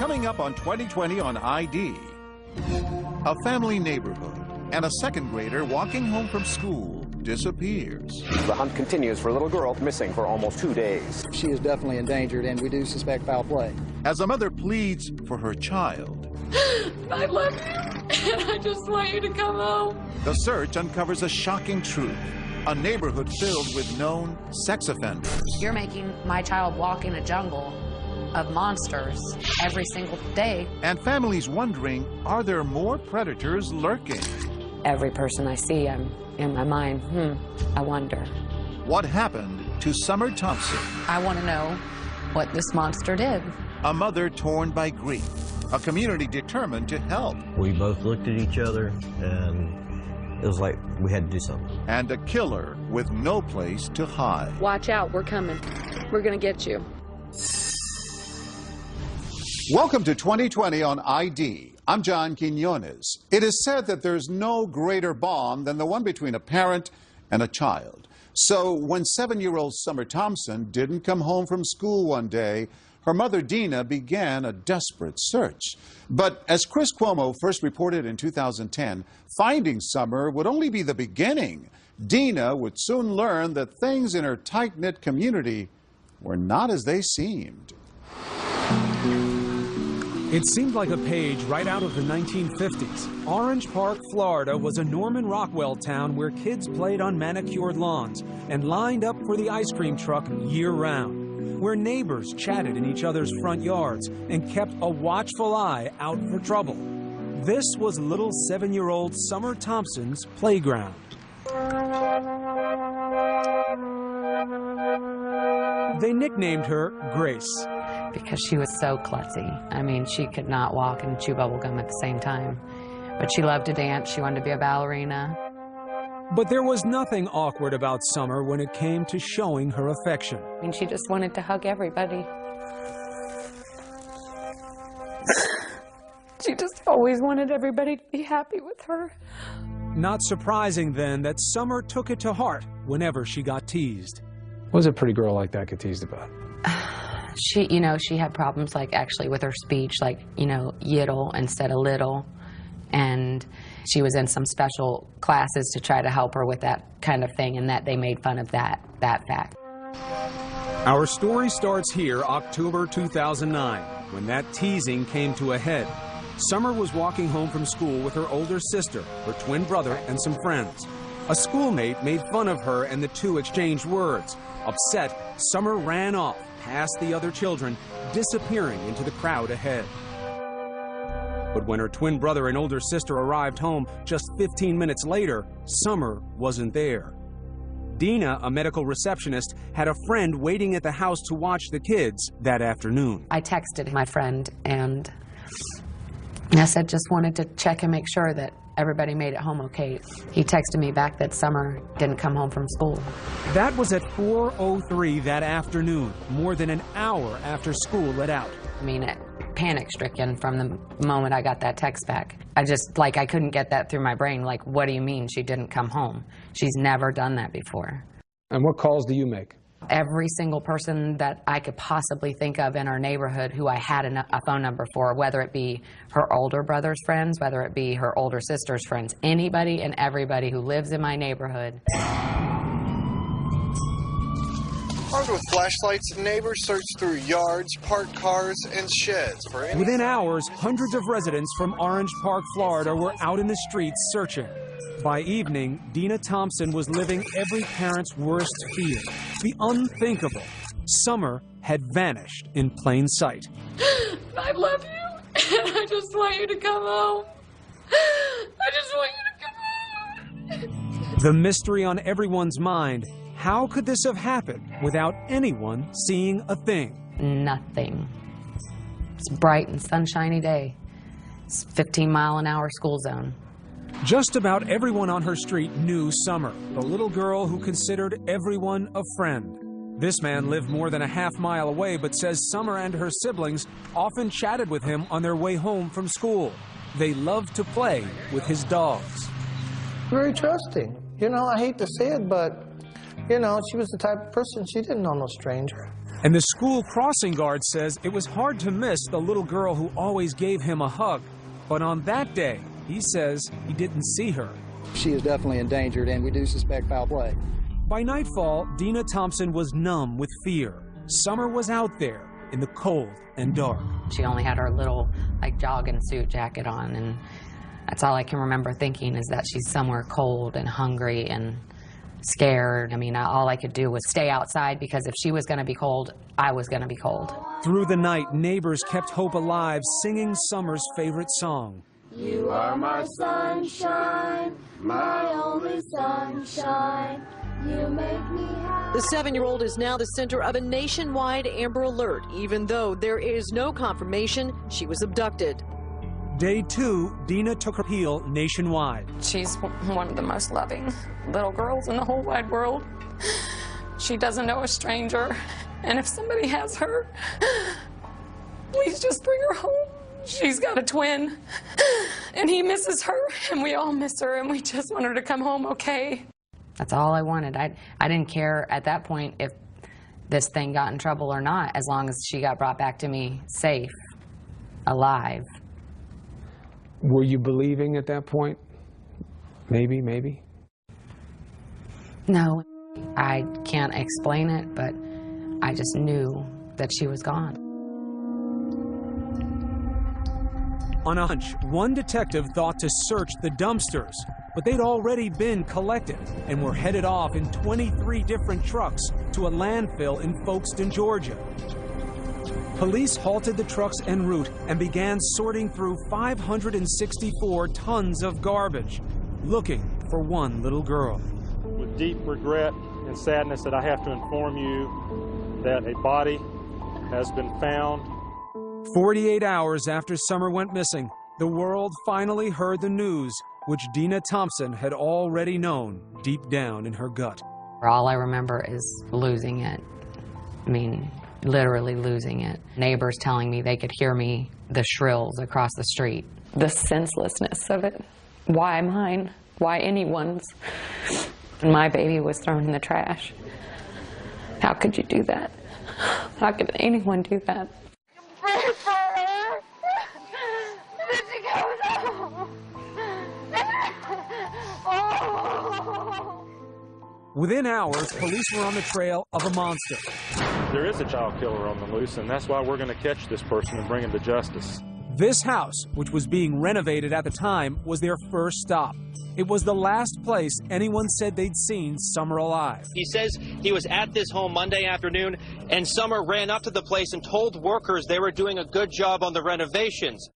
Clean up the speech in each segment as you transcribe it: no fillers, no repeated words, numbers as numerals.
Coming up on 2020 on ID, a family neighborhood and a second grader walking home from school disappears. The hunt continues for a little girl missing for almost 2 days. She is definitely endangered, and we do suspect foul play. As a mother pleads for her child, I love you, and I just want you to come home. the search uncovers a shocking truth. A neighborhood filled with known sex offenders. You're making my child walk in a jungle of monsters every single day. And families wondering, are there more predators lurking? Every person I see, I'm in my mind, I wonder. What happened to Summer Thompson? I want to know what this monster did. A mother torn by grief. A community determined to help. We both looked at each other, and it was like we had to do something. And a killer with no place to hide. Watch out, we're coming. We're gonna get you. Welcome to 2020 on ID. I'm John Quinones. It is said that there's no greater bond than the one between a parent and a child. So when 7-year-old Summer Thompson didn't come home from school one day, her mother Dina began a desperate search. But as Chris Cuomo first reported in 2010, finding Summer would only be the beginning. Dina would soon learn that things in her tight-knit community were not as they seemed. It seemed like a page right out of the 1950s. Orange Park, Florida was a Norman Rockwell town where kids played on manicured lawns and lined up for the ice cream truck year-round, where neighbors chatted in each other's front yards and kept a watchful eye out for trouble. This was little 7-year-old Summer Thompson's playground. They nicknamed her Grace. Because she was so klutzy. I mean, she could not walk and chew bubble gum at the same time. But she loved to dance. She wanted to be a ballerina. But there was nothing awkward about Summer when it came to showing her affection. I mean, she just wanted to hug everybody. She just always wanted everybody to be happy with her. Not surprising, then, that Summer took it to heart whenever she got teased. What does a pretty girl like that get teased about? She had problems, like, actually with her speech, like, yiddle instead of little. And she was in some special classes to try to help her with that kind of thing, and that they made fun of that fact. Our story starts here, October 2009, when that teasing came to a head. Summer was walking home from school with her older sister, her twin brother, and some friends. A schoolmate made fun of her, and the two exchanged words. Upset, Summer ran off past the other children, disappearing into the crowd ahead. But when her twin brother and older sister arrived home just 15 minutes later, Summer wasn't there. Dina, a medical receptionist, had a friend waiting at the house to watch the kids that afternoon. I texted my friend, and I said just wanted to check and make sure that everybody made it home okay. He texted me back that Summer didn't come home from school. That was at 4:03 that afternoon, more than an hour after school let out. I mean, panic-stricken from the moment I got that text back. I couldn't get that through my brain. Like, what do you mean she didn't come home? She's never done that before. And what calls do you make? Every single person that I could possibly think of in our neighborhood who I had a phone number for, whether it be her older brother's friends, whether it be her older sister's friends, anybody and everybody who lives in my neighborhood. Armed with flashlights, neighbors searched through yards, parked cars, and sheds for any... Within hours, hundreds of residents from Orange Park, Florida were out in the streets searching. By evening, Dina Thompson was living every parent's worst fear. The unthinkable. Summer had vanished in plain sight. I love you, and I just want you to come home. I just want you to come home. The mystery on everyone's mind. How could this have happened without anyone seeing a thing? Nothing. It's a bright and sunshiny day. It's 15-mile-an-hour school zone. Just about everyone on her street knew Summer, the little girl who considered everyone a friend. This man lived more than a half-mile away, but says Summer and her siblings often chatted with him on their way home from school. They loved to play with his dogs. Very trusting. I hate to say it, but, she was the type of person, she didn't know no stranger. And the school crossing guard says it was hard to miss the little girl who always gave him a hug. But on that day, he says he didn't see her. She is definitely endangered, and we do suspect foul play. By nightfall, Dina Thompson was numb with fear. Summer was out there in the cold and dark. She only had her little, jogging suit jacket on, and that's all I can remember thinking is that she's somewhere cold and hungry and scared. I mean, all I could do was stay outside because if she was going to be cold, I was going to be cold. Through the night, neighbors kept hope alive, singing Summer's favorite song. You are my sunshine, my only sunshine. You make me happy. The 7-year-old is now the center of a nationwide Amber Alert, even though there is no confirmation she was abducted. Day 2, Dina took her appeal nationwide. She's one of the most loving little girls in the whole wide world. She doesn't know a stranger, and if somebody has her, please just bring her home. She's got a twin, and he misses her, and we all miss her, and we just want her to come home okay. That's all I wanted. I didn't care at that point if this thing got in trouble or not, as long as she got brought back to me safe, alive. Were you believing at that point? Maybe. No, I can't explain it, but I just knew that she was gone. On a hunch, one detective thought to search the dumpsters, but they'd already been collected and were headed off in 23 different trucks to a landfill in Folkestone, Georgia. Police halted the trucks en route and began sorting through 564 tons of garbage, looking for one little girl. With deep regret and sadness that I have to inform you that a body has been found. 48 hours after Summer went missing, the world finally heard the news, which Dina Thompson had already known deep down in her gut. All I remember is losing it. I mean, literally losing it. Neighbors telling me they could hear me, the shrills across the street. The senselessness of it. Why mine? Why anyone's? And my baby was thrown in the trash. How could you do that? How could anyone do that? Pray for her. Then she goes home. Oh. Within hours, police were on the trail of a monster. There is a child killer on the loose, and that's why we're going to catch this person and bring him to justice. This house, which was being renovated at the time, was their first stop. It was the last place anyone said they'd seen Summer alive. He says he was at this home Monday afternoon, and Summer ran up to the place and told workers they were doing a good job on the renovations.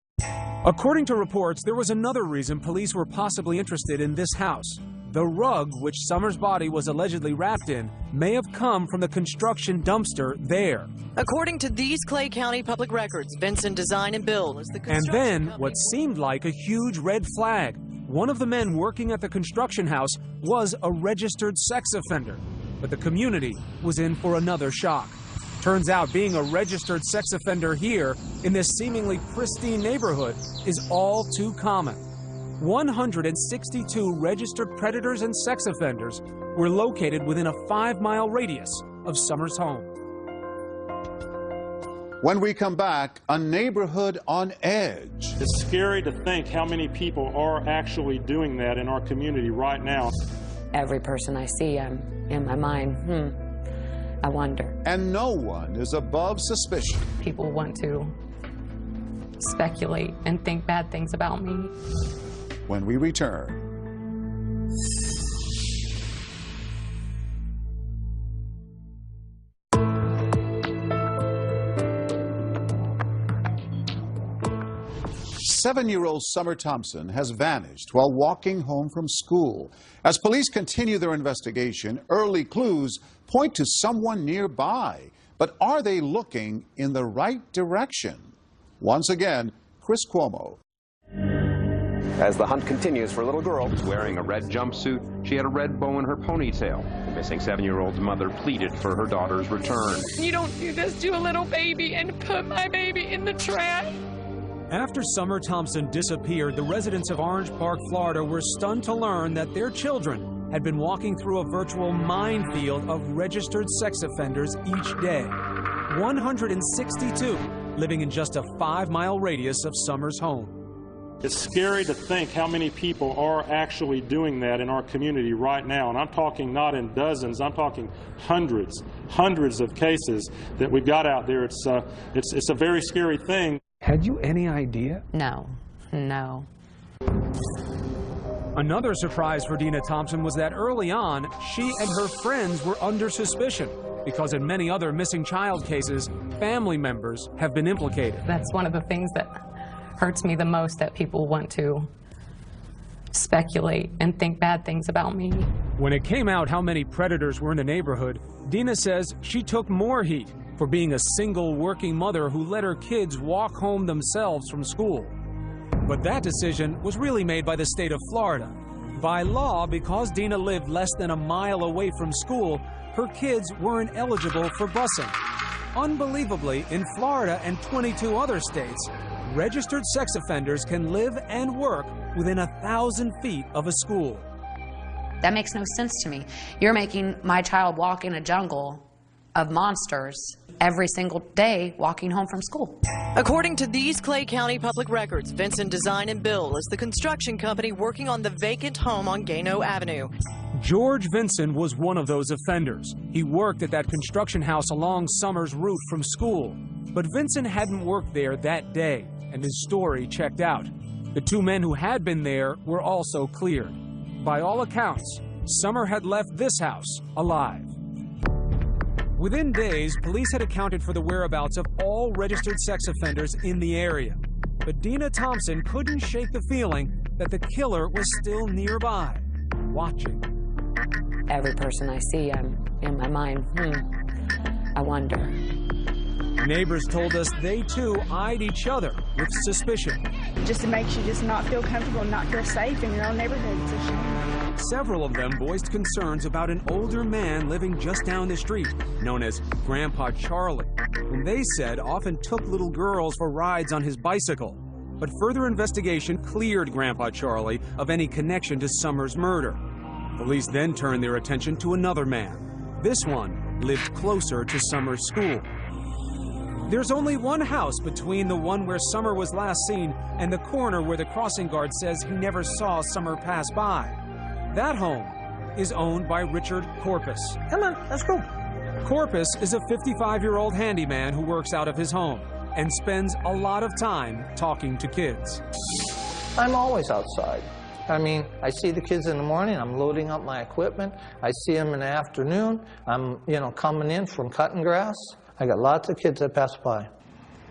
According to reports, there was another reason police were possibly interested in this house. The rug, which Summer's body was allegedly wrapped in, may have come from the construction dumpster there. According to these Clay County public records, Vincent Design and Build is the construction And then, company. what seemed like a huge red flag. One of the men working at the construction house was a registered sex offender. But the community was in for another shock. Turns out being a registered sex offender here, in this seemingly pristine neighborhood, is all too common. 162 registered predators and sex offenders were located within a 5-mile radius of Summer's home. When we come back, a neighborhood on edge. It's scary to think how many people are actually doing that in our community right now. Every person I see, I'm in my mind, I wonder. And no one is above suspicion. People want to speculate and think bad things about me. When we return. Seven-year-old Summer Thompson has vanished while walking home from school. As police continue their investigation, early clues point to someone nearby. But are they looking in the right direction? Once again, Chris Cuomo. As the hunt continues for a little girl wearing a red jumpsuit, she had a red bow in her ponytail. The missing 7-year-old's mother pleaded for her daughter's return. You don't do this to a little baby and put my baby in the trash. After Summer Thompson disappeared, the residents of Orange Park, Florida were stunned to learn that their children had been walking through a virtual minefield of registered sex offenders each day. 162 living in just a 5-mile radius of Summers' home. It's scary to think how many people are actually doing that in our community right now. And I'm talking not in dozens, I'm talking hundreds of cases that we've got out there. It's a very scary thing. Had you any idea? No. Another surprise for Dina Thompson was that early on, she and her friends were under suspicion because in many other missing child cases, family members have been implicated. That's one of the things that hurts me the most, that people want to speculate and think bad things about me. When it came out how many predators were in the neighborhood, Dina says she took more heat for being a single working mother who let her kids walk home themselves from school. But that decision was really made by the state of Florida. By law, because Dina lived less than a mile away from school, her kids weren't eligible for busing. Unbelievably, in Florida and 22 other states, registered sex offenders can live and work within 1,000 feet of a school. That makes no sense to me. You're making my child walk in a jungle of monsters every single day walking home from school. According to these Clay County public records, Vincent Design and Build is the construction company working on the vacant home on Gano Avenue. George Vinson was one of those offenders. He worked at that construction house along Summers' route from school. But Vinson hadn't worked there that day, and his story checked out. The two men who had been there were also cleared. By all accounts, Summer had left this house alive. Within days, police had accounted for the whereabouts of all registered sex offenders in the area. But Dina Thompson couldn't shake the feeling that the killer was still nearby, watching. Every person I see, I'm in my mind, I wonder. Neighbors told us they too eyed each other with suspicion. Just it makes you just not feel comfortable and not feel safe in your own neighborhood. It's a shame. Several of them voiced concerns about an older man living just down the street, known as Grandpa Charlie, whom they said often took little girls for rides on his bicycle. But further investigation cleared Grandpa Charlie of any connection to Summers' murder. Police then turned their attention to another man. This one lived closer to Summers' school. There's only one house between the one where Summer was last seen and the corner where the crossing guard says he never saw Summer pass by. That home is owned by Richard Corpus. Come on, let's go. Corpus is a 55-year-old handyman who works out of his home and spends a lot of time talking to kids. I'm always outside. I mean, I see the kids in the morning, I'm loading up my equipment. I see them in the afternoon. I'm, coming in from cutting grass. I got lots of kids that pass by.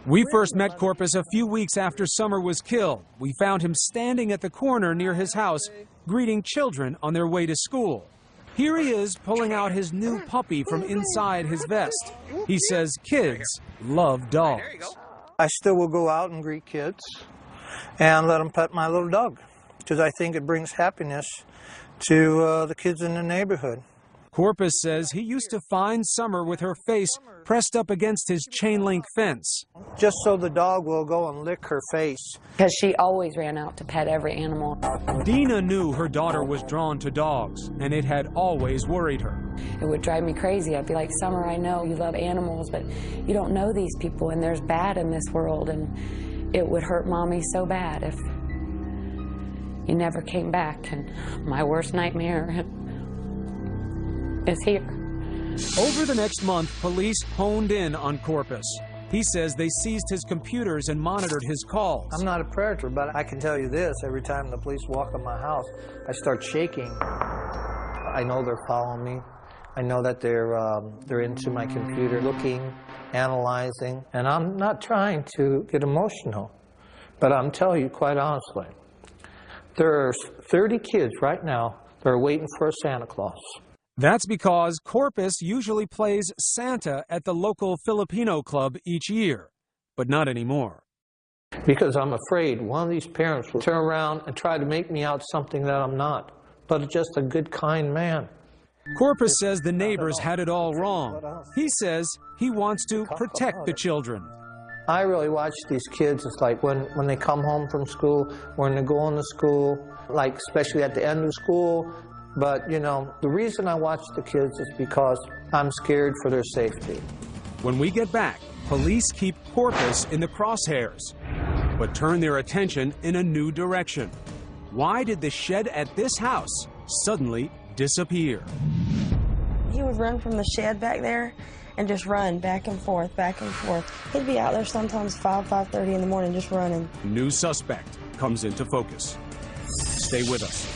We first met Corpus a few weeks after Summer was killed. We found him standing at the corner near his house, greeting children on their way to school. Here he is pulling out his new puppy from inside his vest. He says kids love dogs. I still will go out and greet kids and let them pet my little dog, because I think it brings happiness to the kids in the neighborhood. Corpus says he used to find Summer with her face pressed up against his chain-link fence. Just so the dog will go and lick her face. Because she always ran out to pet every animal. Dina knew her daughter was drawn to dogs, and it had always worried her. It would drive me crazy. I'd be like, Summer, I know you love animals, but you don't know these people, and there's bad in this world, and it would hurt Mommy so bad if you never came back. And my worst nightmare is here. Over the next month, police honed in on Corpus. He says they seized his computers and monitored his calls. I'm not a predator, but I can tell you this, every time the police walk in my house, I start shaking. I know they're following me. I know that they're into my computer, looking, analyzing, and I'm not trying to get emotional, but I'm telling you quite honestly, there's 30 kids right now that are waiting for a Santa Claus. That's because Corpus usually plays Santa at the local Filipino club each year, but not anymore. Because I'm afraid one of these parents will turn around and try to make me out something that I'm not, but just a good, kind man. Corpus says the neighbors had it all wrong. He says he wants to protect the children. I really watch these kids. It's like when they come home from school, when they go into school, like especially at the end of school. But, the reason I watch the kids is because I'm scared for their safety. When we get back, police keep Corpus in the crosshairs, but turn their attention in a new direction. Why did the shed at this house suddenly disappear? He would run from the shed back there and just run back and forth, back and forth. He'd be out there sometimes 5:30 in the morning just running. New suspect comes into focus. Stay with us.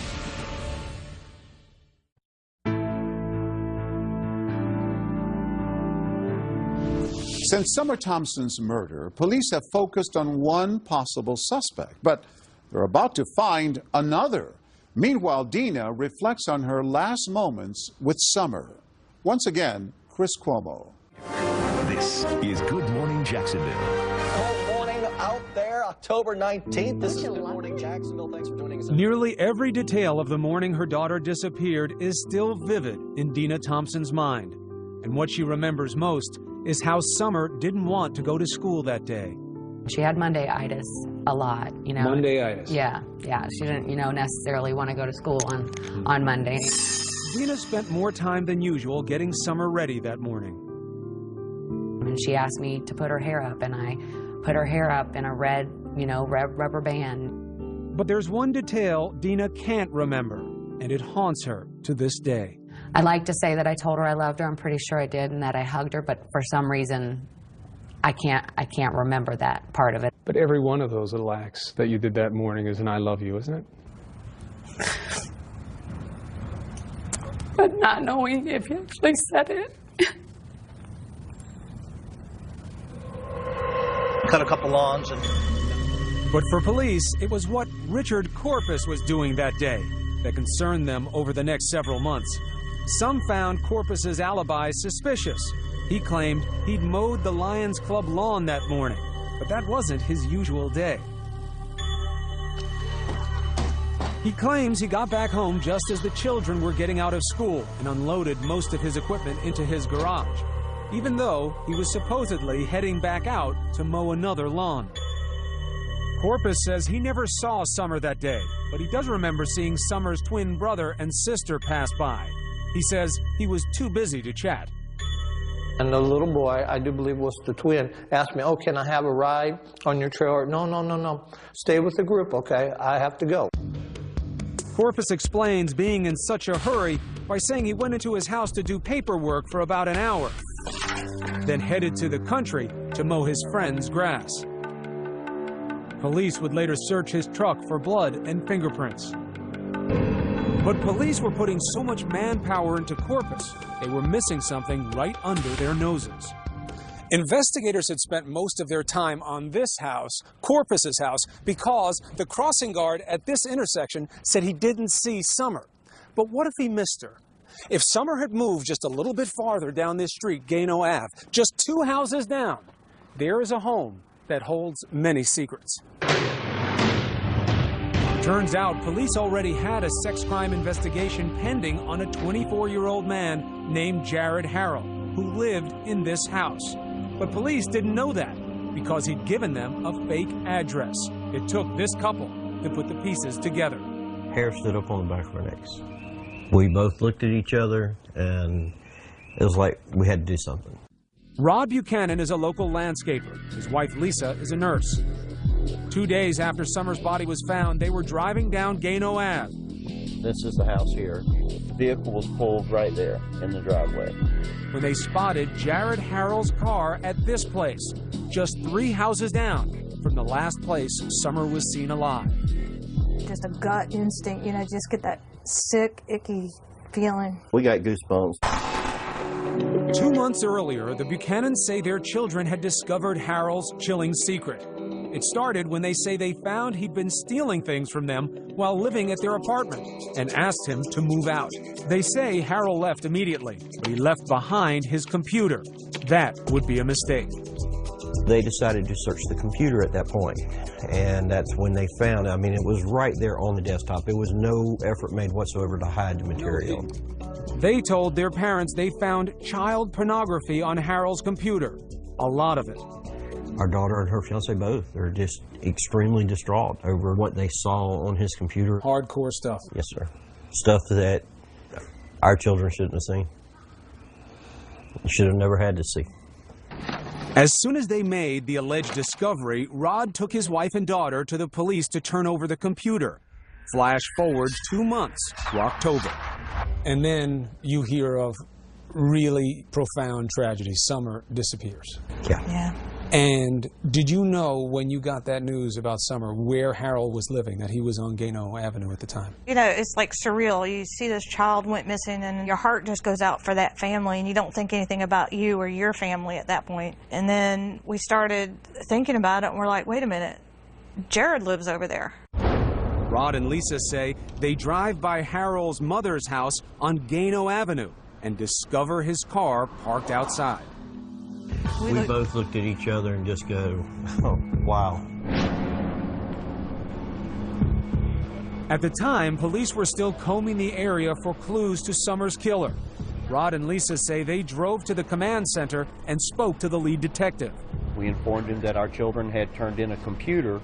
Since Summer Thompson's murder, police have focused on one possible suspect, but they're about to find another. Meanwhile, Dina reflects on her last moments with Summer. Once again, Chris Cuomo. This is Good Morning Jacksonville. Good morning out there, October 19th. This is Good Morning Jacksonville. Thanks for joining us. Nearly every detail of the morning her daughter disappeared is still vivid in Dina Thompson's mind. And what she remembers most is how Summer didn't want to go to school that day. She had Monday-itis a lot, you know. Monday-itis. Yeah. She didn't, necessarily want to go to school on Monday. Dina spent more time than usual getting Summer ready that morning. And she asked me to put her hair up, and I put her hair up in a red, red rubber band. But there's one detail Dina can't remember, and it haunts her to this day. I like to say that I told her I loved her. I'm pretty sure I did, and that I hugged her, but for some reason, I can't remember that part of it. But every one of those little acts that you did that morning is an I love you, isn't it? But not knowing if you actually said it. Cut a couple lawns and... But for police, it was what Richard Corpus was doing that day that concerned them over the next several months. Some found Corpus's alibi suspicious. He claimed he'd mowed the Lions Club lawn that morning, but that wasn't his usual day. He claims he got back home just as the children were getting out of school and unloaded most of his equipment into his garage, even though he was supposedly heading back out to mow another lawn. Corpus says he never saw Summer that day, but he does remember seeing Summer's twin brother and sister pass by. He says he was too busy to chat. And the little boy, I do believe was the twin, asked me, oh, can I have a ride on your trailer? No. Stay with the group, okay? I have to go. Corpus explains being in such a hurry by saying he went into his house to do paperwork for about an hour, then headed to the country to mow his friend's grass. Police would later search his truck for blood and fingerprints. But police were putting so much manpower into Corpus, they were missing something right under their noses. Investigators had spent most of their time on this house, Corpus's house, because the crossing guard at this intersection said he didn't see Summer. But what if he missed her? If Summer had moved just a little bit farther down this street, Gano Ave, just 2 houses down, there is a home that holds many secrets. Turns out police already had a sex crime investigation pending on a 24-year-old man named Jared Harrell, who lived in this house. But police didn't know that because he'd given them a fake address. It took this couple to put the pieces together. Hair stood up on the back of our necks. We both looked at each other, and it was like we had to do something. Rod Buchanan is a local landscaper. His wife, Lisa, is a nurse. 2 days after Summer's body was found, they were driving down Gano Ave. This is the house here. The vehicle was pulled right there in the driveway. When they spotted Jared Harrell's car at this place, just 3 houses down from the last place Summer was seen alive. Just a gut instinct, just get that sick, icky feeling. We got goosebumps. 2 months earlier, the Buchanans say their children had discovered Harrell's chilling secret. It started when they say they found he'd been stealing things from them while living at their apartment and asked him to move out. They say Harrell left immediately, but he left behind his computer. That would be a mistake. They decided to search the computer at that point, and that's when they found, it was right there on the desktop. It was no effort made whatsoever to hide the material. They told their parents they found child pornography on Harrell's computer, a lot of it. Our daughter and her fiance both are just extremely distraught over what they saw on his computer. Hardcore stuff. Yes, sir. Stuff that our children shouldn't have seen. Should have never had to see. As soon as they made the alleged discovery, Rod took his wife and daughter to the police to turn over the computer. Flash forward 2 months to October. And then you hear of really profound tragedy. Summer disappears. Yeah. And did you know when you got that news about Summer where Harold was living, that he was on Gano Avenue at the time? You know, it's like surreal. You see this child went missing and your heart just goes out for that family and you don't think anything about you or your family at that point. And then we started thinking about it and we're like, wait a minute, Jared lives over there. Rod and Lisa say they drive by Harold's mother's house on Gano Avenue and discover his car parked outside. We both looked at each other and just go, oh, wow. At the time, police were still combing the area for clues to Summer's killer. Rod and Lisa say they drove to the command center and spoke to the lead detective. We informed him that our children had turned in a computer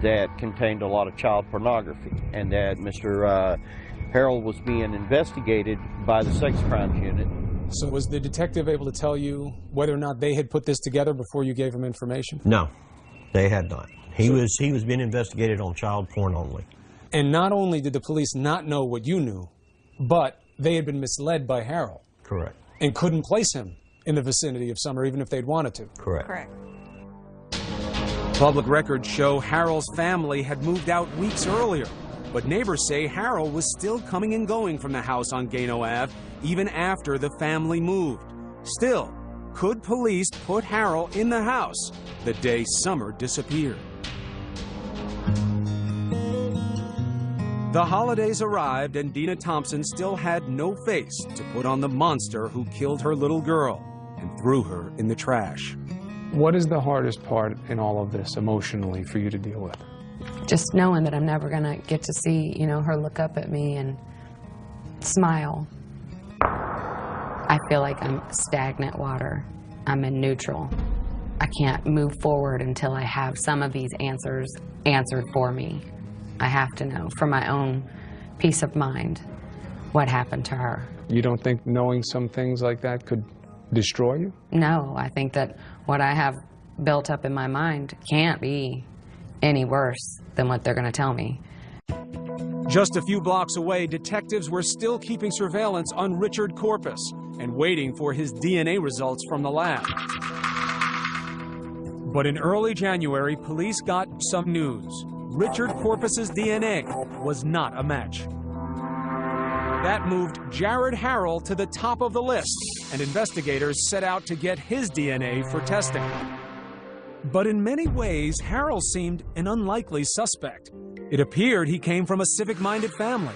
that contained a lot of child pornography and that Mr. Harold was being investigated by the sex crimes unit. So was the detective able to tell you whether or not they had put this together before you gave him information? No, they had not. He was being investigated on child porn only. And not only did the police not know what you knew, but they had been misled by Harold. Correct. And couldn't place him in the vicinity of Summer even if they'd wanted to. Correct. Correct. Public records show Harold's family had moved out weeks earlier, but neighbors say Harold was still coming and going from the house on Gano Ave even after the family moved. Still, could police put Harold in the house the day Summer disappeared? The holidays arrived and Dina Thompson still had no face to put on the monster who killed her little girl and threw her in the trash. What is the hardest part in all of this emotionally for you to deal with? Just knowing that I'm never going to get to see, you know, her look up at me and smile. I feel like I'm stagnant water. I'm in neutral. I can't move forward until I have some of these answers answered for me. I have to know for my own peace of mind what happened to her. You don't think knowing some things like that could destroy you? No, I think that what I have built up in my mind can't be any worse than what they're going to tell me. Just a few blocks away, detectives were still keeping surveillance on Richard Corpus and waiting for his DNA results from the lab. But in early January, police got some news. Richard Corpus's DNA was not a match. That moved Jared Harold to the top of the list, and investigators set out to get his DNA for testing. But in many ways, Harold seemed an unlikely suspect. It appeared he came from a civic-minded family,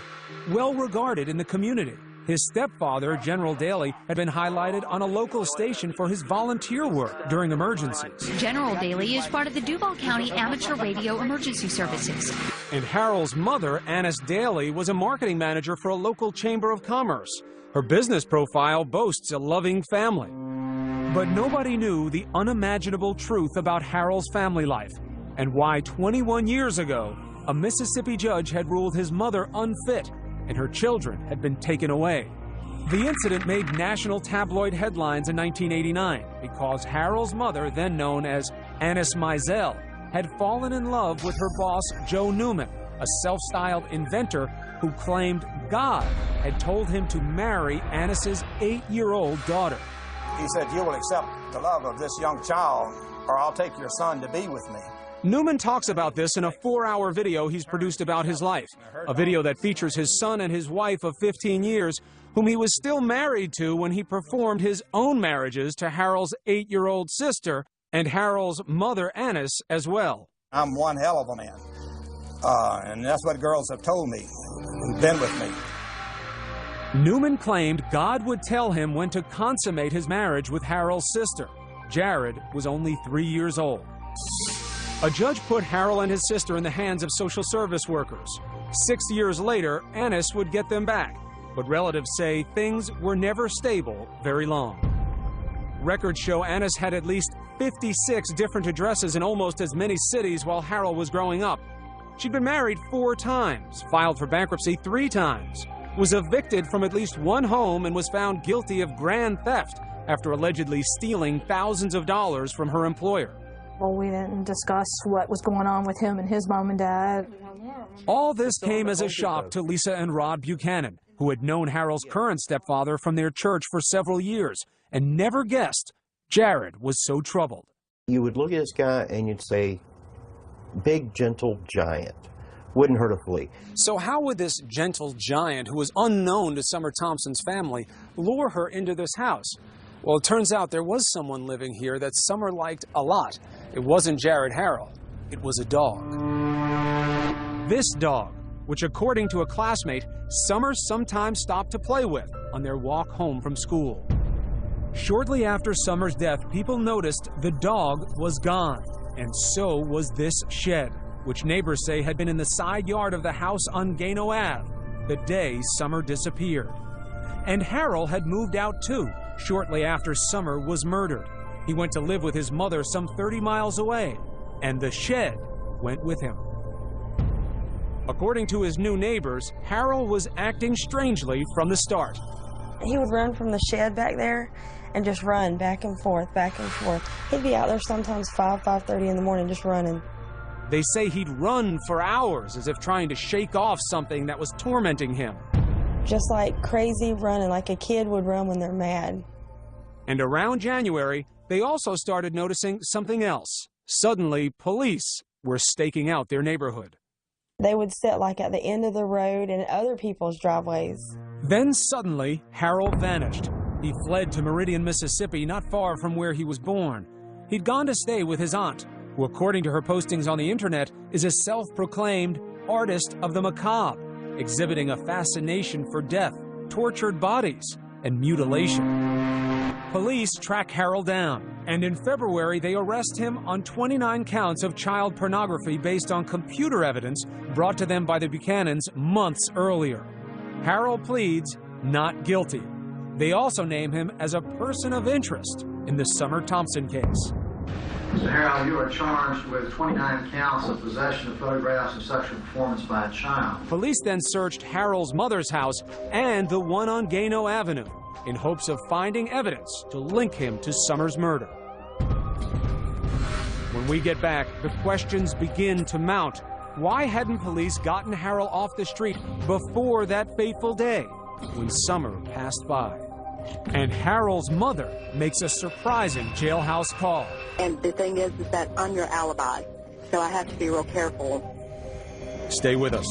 well-regarded in the community. His stepfather, General Daly, had been highlighted on a local station for his volunteer work during emergencies. General Daly is part of the Duval County Amateur Radio Emergency Services. And Harold's mother, Annis Daly, was a marketing manager for a local chamber of commerce. Her business profile boasts a loving family. But nobody knew the unimaginable truth about Harold's family life and why 21 years ago, a Mississippi judge had ruled his mother unfit and her children had been taken away. The incident made national tabloid headlines in 1989 because Harold's mother, then known as Annis Mizell, had fallen in love with her boss, Joe Newman, a self-styled inventor who claimed God had told him to marry Annis's 8-year-old daughter. He said, "You will accept the love of this young child, or I'll take your son to be with me." Newman talks about this in a 4-hour video he's produced about his life, a video that features his son and his wife of 15 years, whom he was still married to when he performed his own marriages to Harold's 8-year-old sister and Harold's mother, Annis, as well. I'm one hell of a man, and that's what girls have told me who've been with me. Newman claimed God would tell him when to consummate his marriage with Harold's sister. Jared was only 3 years old. A judge put Harold and his sister in the hands of social service workers. 6 years later, Annis would get them back, but relatives say things were never stable very long. Records show Annis had at least 56 different addresses in almost as many cities while Harold was growing up. She'd been married 4 times, filed for bankruptcy 3 times, was evicted from at least 1 home, and was found guilty of grand theft after allegedly stealing thousands of dollars from her employer. Well, we didn't discuss what was going on with him and his mom and dad. All this came as a shock to Lisa and Rod Buchanan, who had known Harold's current stepfather from their church for several years and never guessed Jared was so troubled. You would look at this guy and you'd say, big, gentle giant. Wouldn't hurt a flea. So how would this gentle giant, who was unknown to Summer Thompson's family, lure her into this house? Well, it turns out there was someone living here that Summer liked a lot. It wasn't Jared Harrell. It was a dog. This dog, which according to a classmate, Summer sometimes stopped to play with on their walk home from school. Shortly after Summer's death, people noticed the dog was gone, and so was this shed, which neighbors say had been in the side yard of the house on Gano Ave the day Summer disappeared. And Harrell had moved out too, shortly after Summer was murdered. He went to live with his mother some 30 miles away, and the shed went with him. According to his new neighbors, Harrell was acting strangely from the start. He would run from the shed back there and just run back and forth, back and forth. He'd be out there sometimes 5:30 in the morning just running. They say he'd run for hours as if trying to shake off something that was tormenting him. Just like crazy running, like a kid would run when they're mad. And around January, they also started noticing something else. Suddenly, police were staking out their neighborhood. They would sit like at the end of the road and other people's driveways. Then suddenly, Harrell vanished. He fled to Meridian, Mississippi, not far from where he was born. He'd gone to stay with his aunt, who, according to her postings on the internet, is a self-proclaimed artist of the macabre, exhibiting a fascination for death, tortured bodies, and mutilation. Police track Harrell down, and in February they arrest him on 29 counts of child pornography based on computer evidence brought to them by the Buchanans months earlier. Harrell pleads not guilty. They also name him as a person of interest in the Summer Thompson case. Mr. Harrell, you are charged with 29 counts of possession of photographs of sexual performance by a child. Police then searched Harrell's mother's house and the one on Gano Avenue in hopes of finding evidence to link him to Summer's murder. When we get back, the questions begin to mount. Why hadn't police gotten Harrell off the street before that fateful day when Summer passed by? And Harrell's mother makes a surprising jailhouse call. And the thing is that I'm your alibi, so I have to be real careful. Stay with us.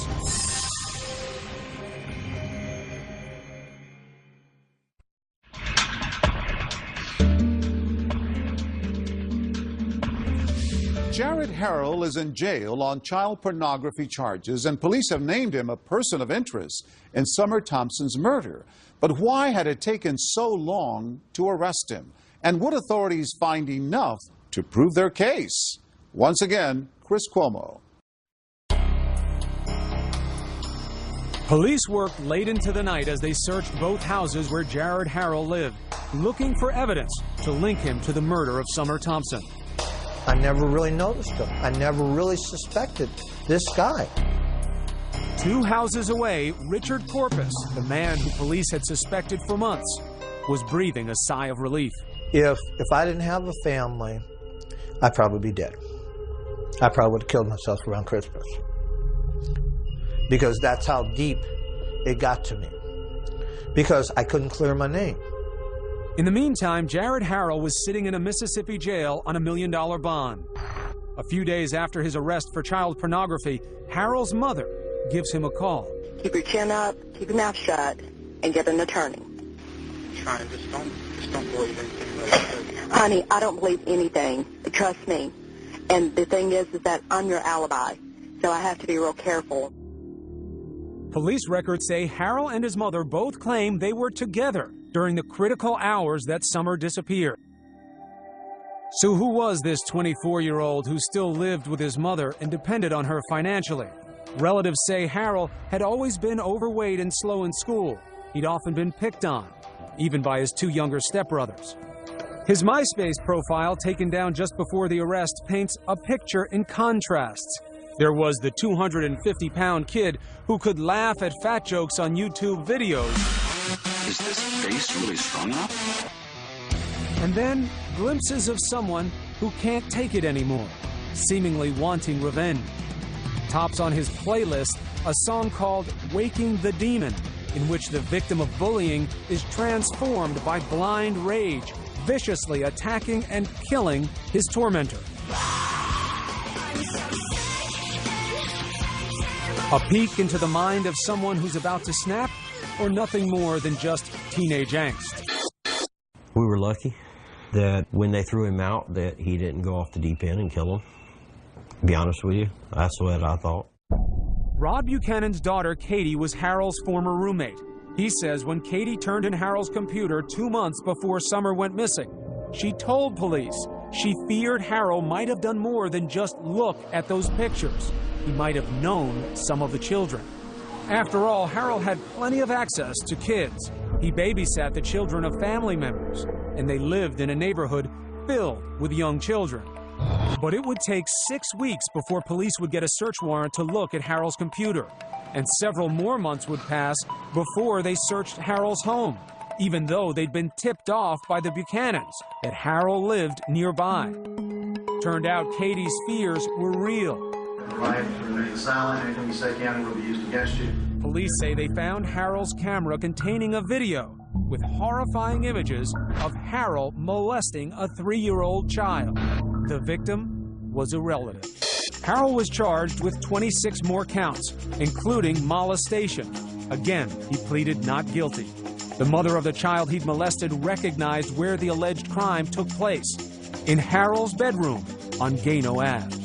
Jared Harrell is in jail on child pornography charges, and police have named him a person of interest in Summer Thompson's murder. But why had it taken so long to arrest him? And would authorities find enough to prove their case? Once again, Chris Cuomo. Police worked late into the night as they searched both houses where Jared Harrell lived, looking for evidence to link him to the murder of Summer Thompson. I never really noticed him. I never really suspected this guy. 2 houses away, Richard Corpus, the man who police had suspected for months, was breathing a sigh of relief. If I didn't have a family, I'd probably be dead. I probably would have killed myself around Christmas. Because that's how deep it got to me. Because I couldn't clear my name. In the meantime, Jared Harrell was sitting in a Mississippi jail on $1 million bond. A few days after his arrest for child pornography, Harrell's mother gives him a call. Keep your chin up, keep your mouth shut, and get an attorney. Trying, just don't believe anything. Honey, I don't believe anything. Trust me. And the thing is that I'm your alibi, so I have to be real careful. Police records say Harrell and his mother both claim they were together during the critical hours that Summer disappeared. So who was this 24-year-old who still lived with his mother and depended on her financially? Relatives say Harrell had always been overweight and slow in school. He'd often been picked on, even by his 2 younger stepbrothers. His MySpace profile, taken down just before the arrest, paints a picture in contrasts. There was the 250-pound kid who could laugh at fat jokes on YouTube videos. Is this bass really strong enough? And then glimpses of someone who can't take it anymore, seemingly wanting revenge. Tops on his playlist a song called Waking the Demon, in which the victim of bullying is transformed by blind rage, viciously attacking and killing his tormentor. A peek into the mind of someone who's about to snap, or nothing more than just teenage angst. We were lucky that when they threw him out that he didn't go off the deep end and kill him. To be honest with you, that's what I thought. Rod Buchanan's daughter, Katie, was Harold's former roommate. He says when Katie turned in Harold's computer 2 months before Summer went missing, she told police she feared Harold might have done more than just look at those pictures. He might have known some of the children. After all, Harold had plenty of access to kids. He babysat the children of family members, and they lived in a neighborhood filled with young children. But it would take 6 weeks before police would get a search warrant to look at Harold's computer. And several more months would pass before they searched Harold's home, even though they'd been tipped off by the Buchanans that Harold lived nearby. Turned out Katie's fears were real. Right, remain silent. Anything you say, County, will be used against you. Police say they found Harold's camera containing a video with horrifying images of Harold molesting a 3-year-old child. The victim was a relative. Harold was charged with 26 more counts, including molestation. Again, he pleaded not guilty. The mother of the child he'd molested recognized where the alleged crime took place, in Harold's bedroom on Gano Ave.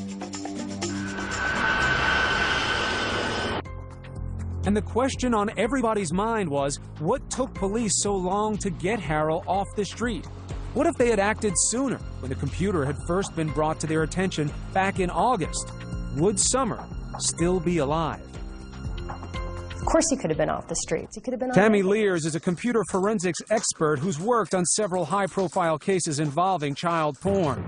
And the question on everybody's mind was, what took police so long to get Harold off the street? What if they had acted sooner, when the computer had first been brought to their attention back in August? Would Summer still be alive? Of course he could have been off the streets. He could have been. Tammy Lears is a computer forensics expert who's worked on several high-profile cases involving child porn.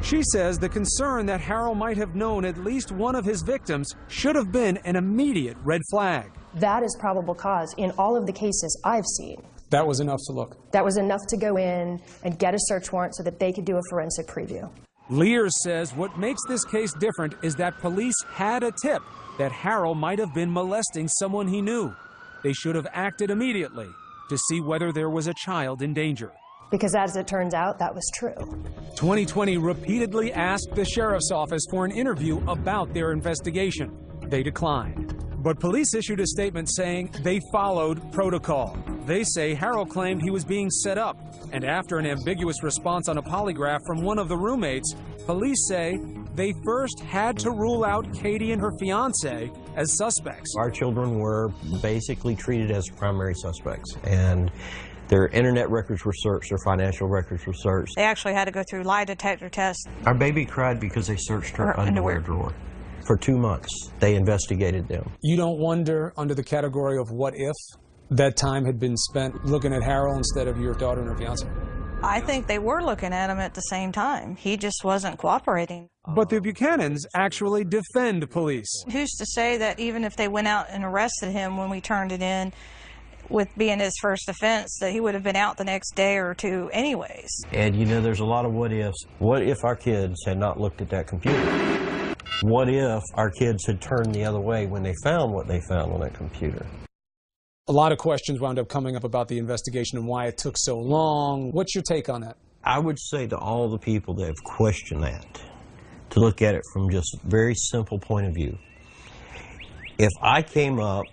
She says the concern that Harold might have known at least one of his victims should have been an immediate red flag. That is probable cause in all of the cases I've seen. That was enough to look. That was enough to go in and get a search warrant so that they could do a forensic preview. Lears says what makes this case different is that police had a tip that Harold might have been molesting someone he knew. They should have acted immediately to see whether there was a child in danger. Because as it turns out, that was true. 2020 repeatedly asked the sheriff's office for an interview about their investigation. They declined. But police issued a statement saying they followed protocol. They say Harold claimed he was being set up. And after an ambiguous response on a polygraph from one of the roommates, police say they first had to rule out Katie and her fiancé as suspects. Our children were basically treated as primary suspects. And their internet records were searched, their financial records were searched. They actually had to go through lie detector tests. Our baby cried because they searched her underwear drawer. For 2 months, they investigated them. You don't wonder, under the category of what if, that time had been spent looking at Harold instead of your daughter and her fiance? I think they were looking at him at the same time. He just wasn't cooperating. But the Buchanans actually defend police. Who's to say that even if they went out and arrested him when we turned it in, with being his first offense, that he would have been out the next day or two anyways. And you know, there's a lot of what ifs. What if our kids had not looked at that computer? What if our kids had turned the other way when they found what they found on that computer? A lot of questions wound up coming up about the investigation and why it took so long. What's your take on that? I would say to all the people that have questioned that, to look at it from just a very simple point of view. If I came up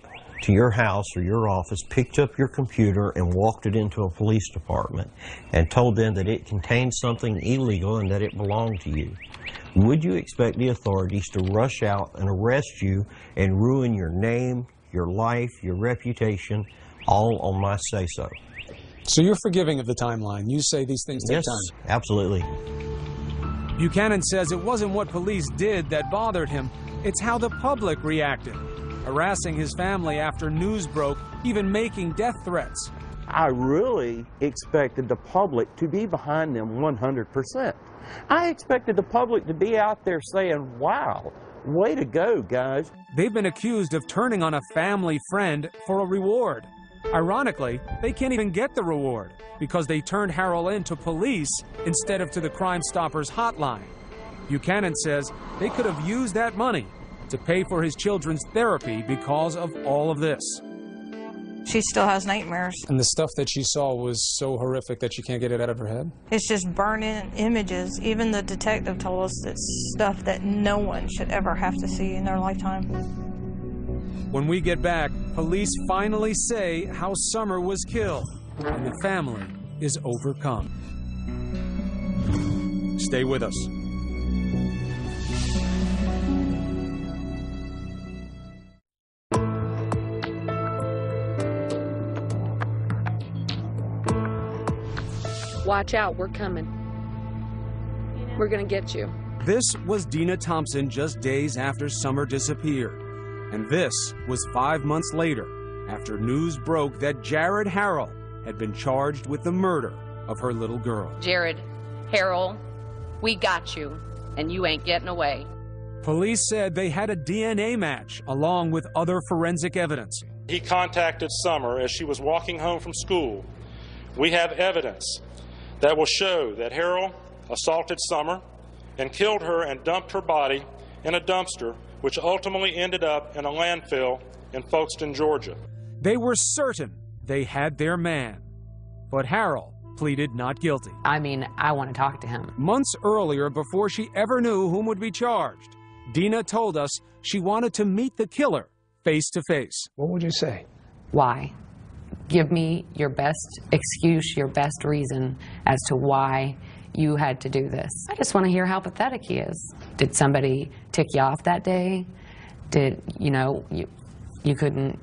to your house or your office, picked up your computer and walked it into a police department and told them that it contained something illegal and that it belonged to you, would you expect the authorities to rush out and arrest you and ruin your name, your life, your reputation, all on my say-so? So you're forgiving of the timeline. You say these things take time. Yes, absolutely. Buchanan says it wasn't what police did that bothered him. It's how the public reacted, harassing his family after news broke, even making death threats. I really expected the public to be behind them 100%. I expected the public to be out there saying, wow, way to go, guys. They've been accused of turning on a family friend for a reward. Ironically, they can't even get the reward because they turned Harrell in to police instead of to the Crime Stoppers hotline. Buchanan says they could have used that money to pay for his children's therapy because of all of this. She still has nightmares. And the stuff that she saw was so horrific that she can't get it out of her head? It's just burning images. Even the detective told us it's stuff that no one should ever have to see in their lifetime. When we get back, police finally say how Summer was killed, and the family is overcome. Stay with us. Watch out, we're coming. We're gonna get you. This was Dina Thompson just days after Summer disappeared. And this was 5 months later, after news broke that Jared Harrell had been charged with the murder of her little girl. Jared Harrell, we got you, and you ain't getting away. Police said they had a DNA match along with other forensic evidence. He contacted Summer as she was walking home from school. We have evidence that will show that Harrell assaulted Summer and killed her and dumped her body in a dumpster, which ultimately ended up in a landfill in Folkestone, Georgia. They were certain they had their man, but Harrell pleaded not guilty. I mean, I want to talk to him. Months earlier, before she ever knew whom would be charged, Dina told us she wanted to meet the killer face to face. What would you say? Why? Give me your best excuse, your best reason as to why you had to do this. I just want to hear how pathetic he is. Did somebody tick you off that day? Did, you couldn't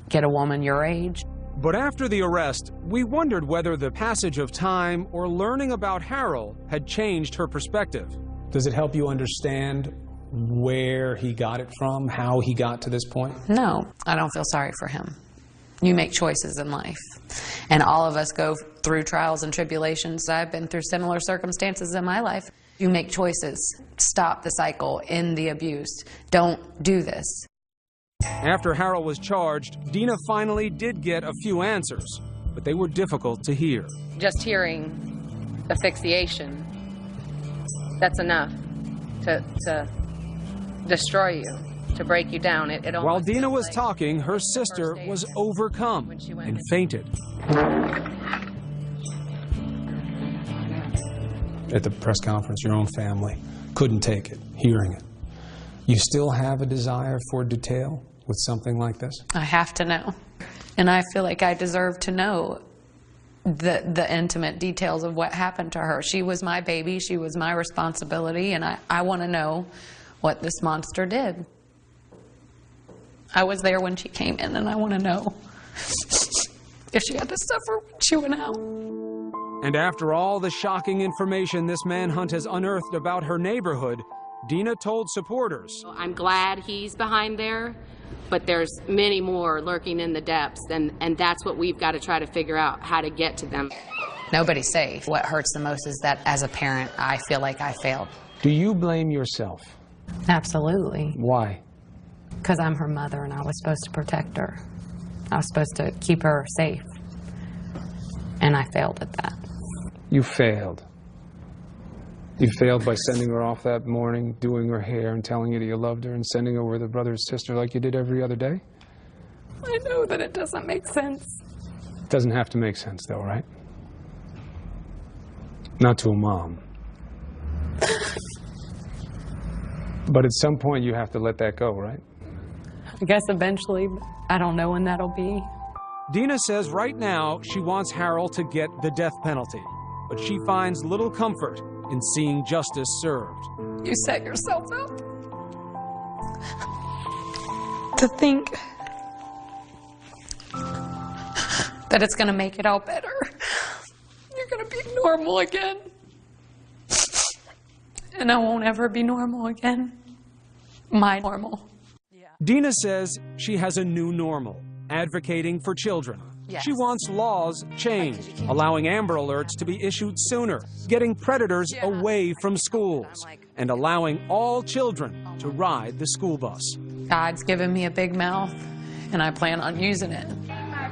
get a woman your age? But after the arrest, we wondered whether the passage of time or learning about Harrell had changed her perspective. Does it help you understand where he got it from, how he got to this point? No, I don't feel sorry for him. You make choices in life. And all of us go through trials and tribulations. I've been through similar circumstances in my life. You make choices. Stop the cycle, end the abuse. Don't do this. After Harrell was charged, Dina finally did get a few answers, but they were difficult to hear. Just hearing asphyxiation, that's enough to destroy you. To break you down. While Dina was talking, her sister was overcome and fainted. At the press conference, your own family couldn't take it, hearing it. You still have a desire for detail with something like this? I have to know. And I feel like I deserve to know the intimate details of what happened to her. She was my baby. She was my responsibility. And I want to know what this monster did. I was there when she came in, and I want to know if she had to suffer when she went out. And after all the shocking information this manhunt has unearthed about her neighborhood, Dina told supporters, I'm glad he's behind there, but there's many more lurking in the depths, and that's what we've got to try to figure out, how to get to them. Nobody's safe. What hurts the most is that as a parent, I feel like I failed. Do you blame yourself? Absolutely. Why? Because I'm her mother and I was supposed to protect her. I was supposed to keep her safe. And I failed at that. You failed. You failed by sending her off that morning, doing her hair and telling her that you loved her and sending her with her brother and sister like you did every other day? I know that it doesn't make sense. It doesn't have to make sense though, right? Not to a mom. But at some point you have to let that go, right? I guess eventually, I don't know when that'll be. Dina says right now she wants Harrell to get the death penalty, but she finds little comfort in seeing justice served. You set yourself up to think that it's going to make it all better. You're going to be normal again. And I won't ever be normal again. My normal. Dina says she has a new normal, advocating for children. Yes. She wants laws changed, allowing Amber Alerts to be issued sooner, getting predators away from schools, and allowing all children to ride the school bus. God's given me a big mouth, and I plan on using it.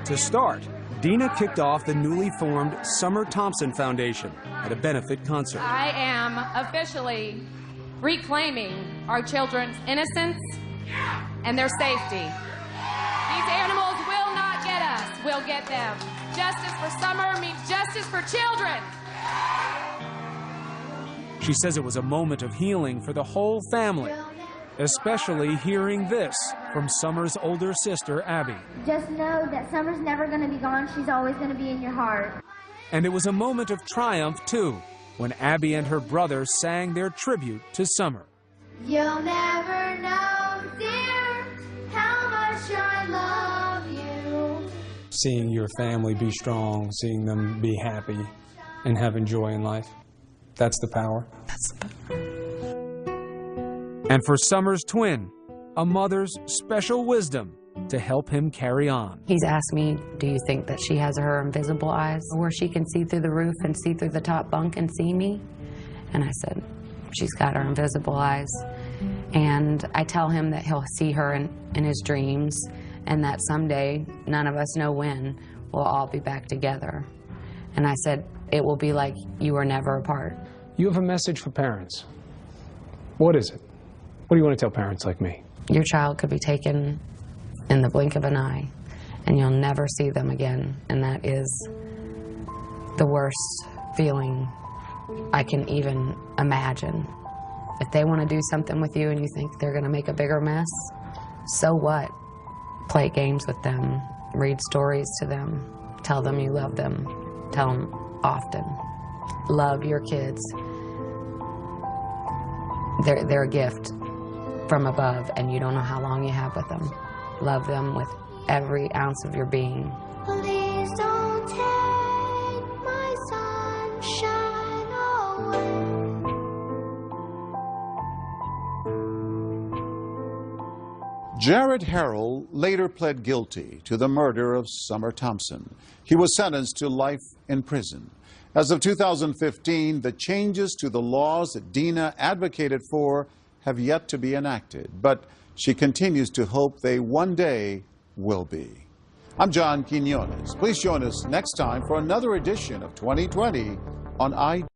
To start, Dina kicked off the newly formed Summer Thompson Foundation at a benefit concert. I am officially reclaiming our children's innocence and their safety. These animals will not get us, we'll get them. Justice for Summer means justice for children. She says it was a moment of healing for the whole family, especially hearing this from Summer's older sister, Abby. Just know that Summer's never going to be gone. She's always going to be in your heart. And it was a moment of triumph, too, when Abby and her brother sang their tribute to Summer. You'll never know, dear, how much I love you. Seeing your family be strong, seeing them be happy and having joy in life, that's the power. And for Summer's twin, a mother's special wisdom to help him carry on. He's asked me, do you think that she has her invisible eyes where she can see through the roof and see through the top bunk and see me? And I said, she's got her invisible eyes. And I tell him that he'll see her in his dreams, and that someday, none of us know when, we'll all be back together. And I said, it will be like you were never apart. You have a message for parents. What is it? What do you want to tell parents like me? Your child could be taken in the blink of an eye, and you'll never see them again. And that is the worst feeling I can even imagine. If they want to do something with you and you think they're going to make a bigger mess, so what? Play games with them, read stories to them, tell them you love them, tell them often. Love your kids. They're a gift from above, and you don't know how long you have with them. Love them with every ounce of your being. Please don't take my sunshine away. Jared Harrell later pled guilty to the murder of Summer Thompson. He was sentenced to life in prison. As of 2015, the changes to the laws that Dina advocated for have yet to be enacted, but she continues to hope they one day will be. I'm John Quinones. Please join us next time for another edition of 2020 on ID.